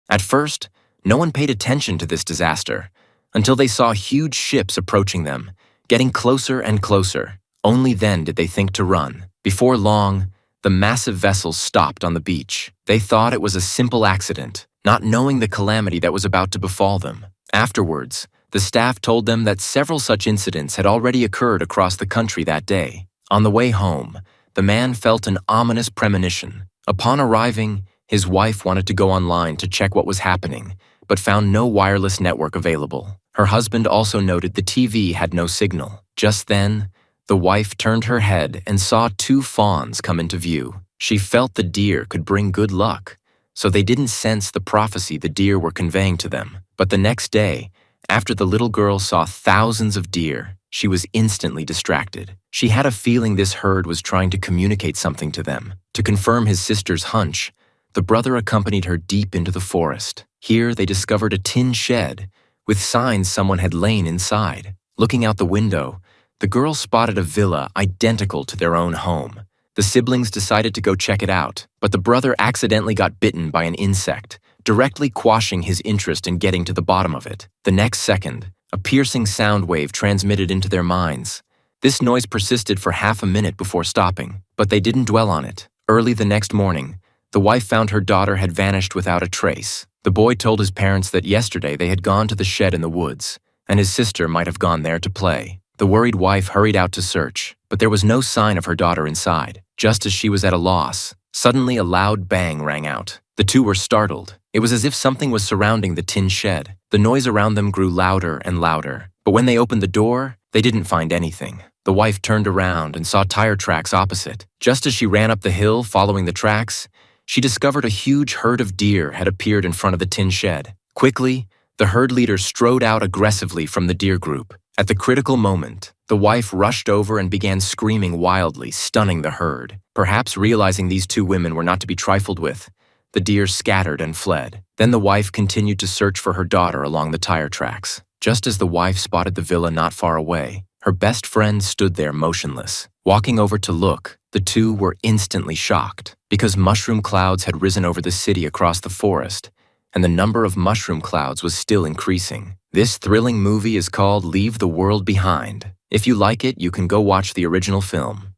At first, no one paid attention to this disaster until they saw huge ships approaching them, getting closer and closer. Only then did they think to run. Before long, the massive vessels stopped on the beach. They thought it was a simple accident, not knowing the calamity that was about to befall them. Afterwards, the staff told them that several such incidents had already occurred across the country that day. On the way home, the man felt an ominous premonition. Upon arriving, his wife wanted to go online to check what was happening, but found no wireless network available. Her husband also noted the TV had no signal. Just then, the wife turned her head and saw two fawns come into view. She felt the deer could bring good luck, so they didn't sense the prophecy the deer were conveying to them. But the next day, after the little girl saw thousands of deer, she was instantly distracted. She had a feeling this herd was trying to communicate something to them. To confirm his sister's hunch, the brother accompanied her deep into the forest. Here they discovered a tin shed with signs someone had lain inside. Looking out the window, the girl spotted a villa identical to their own home. The siblings decided to go check it out, but the brother accidentally got bitten by an insect, directly quashing his interest in getting to the bottom of it. The next second, a piercing sound wave transmitted into their minds. This noise persisted for half a minute before stopping, but they didn't dwell on it. Early the next morning, the wife found her daughter had vanished without a trace. The boy told his parents that yesterday they had gone to the shed in the woods, and his sister might have gone there to play. The worried wife hurried out to search, but there was no sign of her daughter inside. Just as she was at a loss, suddenly a loud bang rang out. The two were startled. It was as if something was surrounding the tin shed. The noise around them grew louder and louder, but when they opened the door, they didn't find anything. The wife turned around and saw tire tracks opposite. Just as she ran up the hill following the tracks, she discovered a huge herd of deer had appeared in front of the tin shed. Quickly, the herd leader strode out aggressively from the deer group. At the critical moment, the wife rushed over and began screaming wildly, stunning the herd. Perhaps realizing these two women were not to be trifled with, the deer scattered and fled. Then the wife continued to search for her daughter along the tire tracks. Just as the wife spotted the villa not far away, her best friend stood there motionless. Walking over to look, the two were instantly shocked, because mushroom clouds had risen over the city across the forest, and the number of mushroom clouds was still increasing. This thrilling movie is called Leave the World Behind. If you like it, you can go watch the original film.